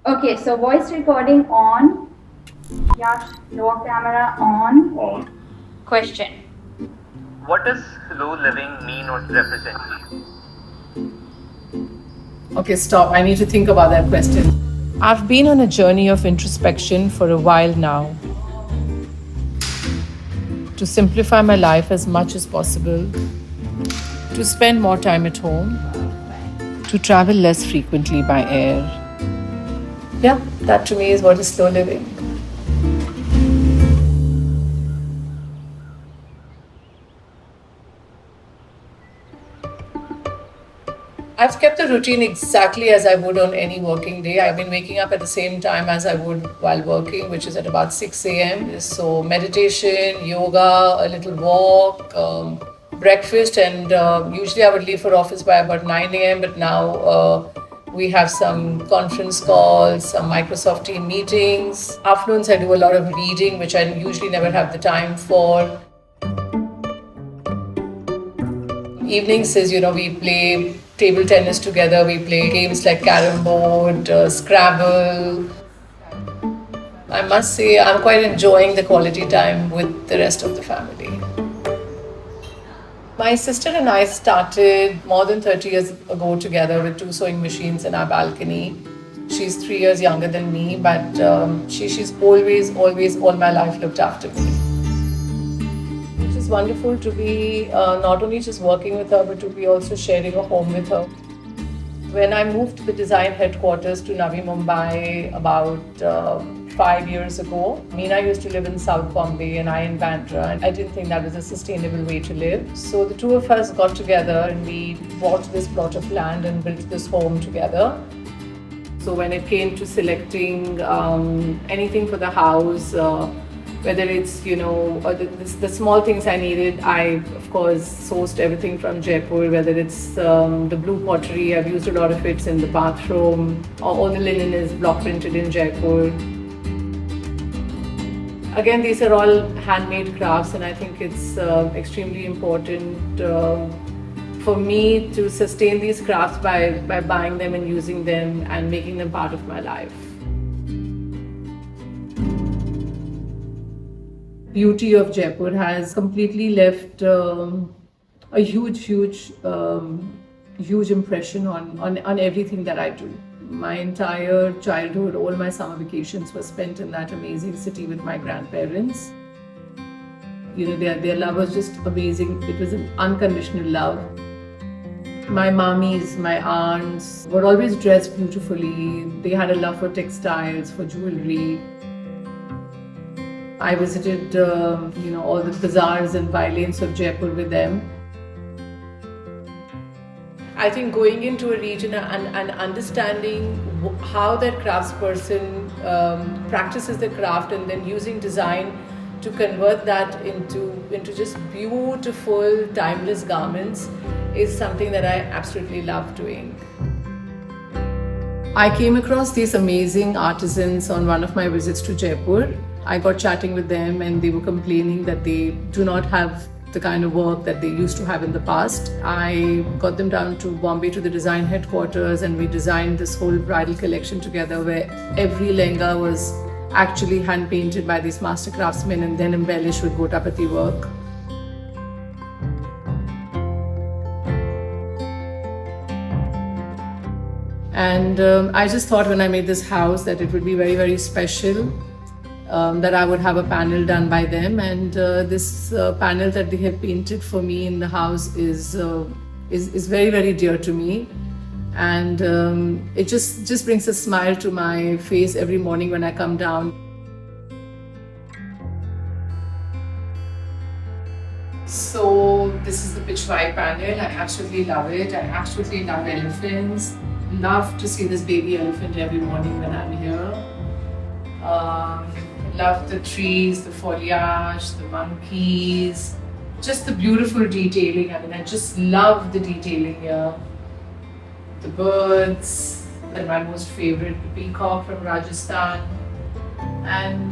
Okay, so voice recording on. Yash, lower camera on. On. Question. What does slow living mean or represent to you? Okay, stop. I need to think about that question. I've been on a journey of introspection for a while now to simplify my life as much as possible, to spend more time at home, to travel less frequently by air. Yeah, that to me is what is slow living. I've kept the routine exactly as I would on any working day. I've been waking up at the same time as I would while working, which is at about 6 a.m. So, meditation, yoga, a little walk, breakfast, and usually I would leave for office by about 9 a.m. But now we have some conference calls, some Microsoft team meetings. Afternoons, I do a lot of reading, which I usually never have the time for. Evenings is, we play table tennis together, we play games like carom board, Scrabble. I must say, I'm quite enjoying the quality time with the rest of the family. My sister and I started more than 30 years ago together with two sewing machines in our balcony. She's 3 years younger than me, but she's always, all my life looked after me. It is wonderful to be not only just working with her, but to be also sharing a home with her. When I moved the design headquarters to Navi Mumbai about 5 years ago, Meena used to live in South Bombay and I in Bandra, and I didn't think that was a sustainable way to live. So the two of us got together and we bought this plot of land and built this home together. So when it came to selecting anything for the house, whether it's the small things I needed, I of course sourced everything from Jaipur. Whether it's the blue pottery, I've used a lot of it in the bathroom. All the linen is block printed in Jaipur. Again, these are all handmade crafts, and I think it's extremely important for me to sustain these crafts by buying them and using them and making them part of my life. Beauty of Jaipur has completely left a huge impression on everything that I do. My entire childhood, all my summer vacations were spent in that amazing city with my grandparents. Their love was just amazing. It was an unconditional love. My mummies, my aunts were always dressed beautifully. They had a love for textiles, for jewelry. I visited, all the bazaars and by-lanes of Jaipur with them. I think going into a region and understanding how that craftsperson practices the craft and then using design to convert that into just beautiful, timeless garments is something that I absolutely love doing. I came across these amazing artisans on one of my visits to Jaipur. I got chatting with them and they were complaining that they do not have the kind of work that they used to have in the past. I got them down to Bombay to the design headquarters and we designed this whole bridal collection together where every lehenga was actually hand painted by these master craftsmen and then embellished with Gotapati work. And I just thought when I made this house that it would be very, very special, that I would have a panel done by them. And this panel that they have painted for me in the house is very, very dear to me. And it just brings a smile to my face every morning when I come down. So this is the Pichwai panel. I absolutely love it. I absolutely love elephants. Love to see this baby elephant every morning when I'm here. Love the trees, the foliage, the monkeys, just the beautiful detailing. I mean, I just love the detailing here. The birds, and my most favorite, the peacock from Rajasthan. And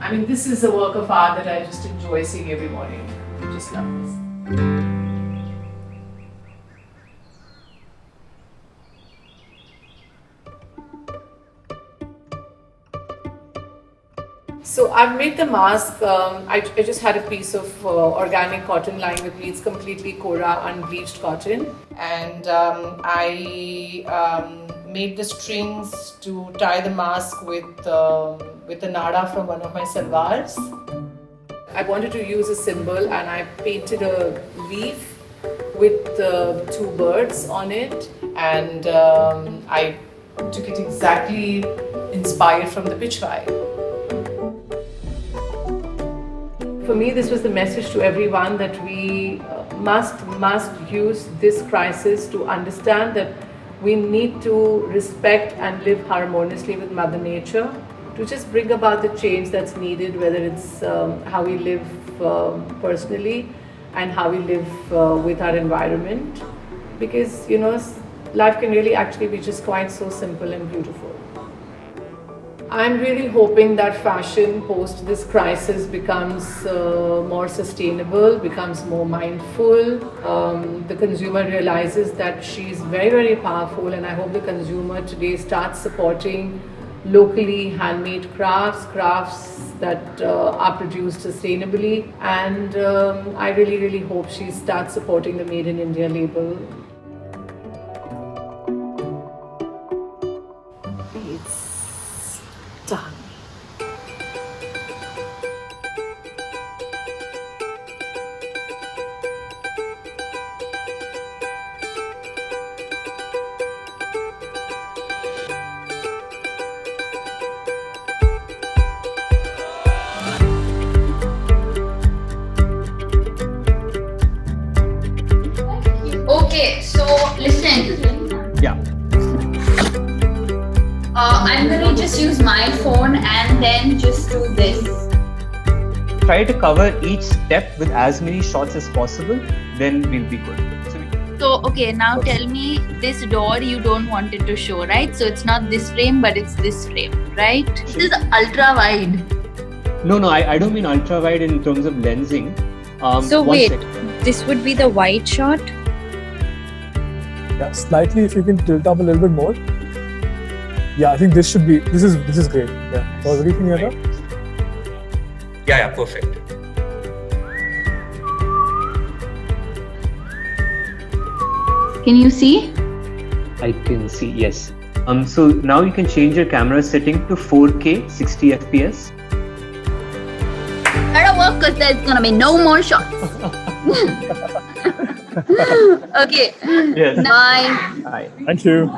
I mean, this is a work of art that I just enjoy seeing every morning. I just love this. So I've made the mask. I just had a piece of organic cotton lying with me. It's completely Kora unbleached cotton, and I made the strings to tie the mask with the nada from one of my salwars. I wanted to use a symbol, and I painted a leaf with two birds on it, and I took it exactly inspired from the Pichwai. For me, this was the message to everyone that we must use this crisis to understand that we need to respect and live harmoniously with Mother Nature to just bring about the change that's needed, whether it's how we live personally and how we live with our environment. Because, you know, life can really actually be just quite so simple and beautiful. I'm really hoping that fashion post this crisis becomes more sustainable, becomes more mindful. The consumer realizes that she's very, very powerful, and I hope the consumer today starts supporting locally handmade crafts that are produced sustainably. And I really, really hope she starts supporting the Made in India label. Done. Okay, so listen. Yeah. I'm gonna just use my phone and then just do this. Try to cover each step with as many shots as possible, then we'll be good. So, okay, now tell me, this door you don't want it to show, right? So it's not this frame, but it's this frame, right? This is ultra wide. No, I don't mean ultra wide in terms of lensing. So wait, this would be the wide shot? Yeah, slightly if you can tilt up a little bit more. Yeah, I think this is great. Yeah. What do you think, Yadav? Yeah, perfect. Can you see? I can see, yes. So now you can change your camera setting to 4K 60 FPS. Better work because there's gonna be no more shots. Okay. Yes. Bye. Bye. Thank you.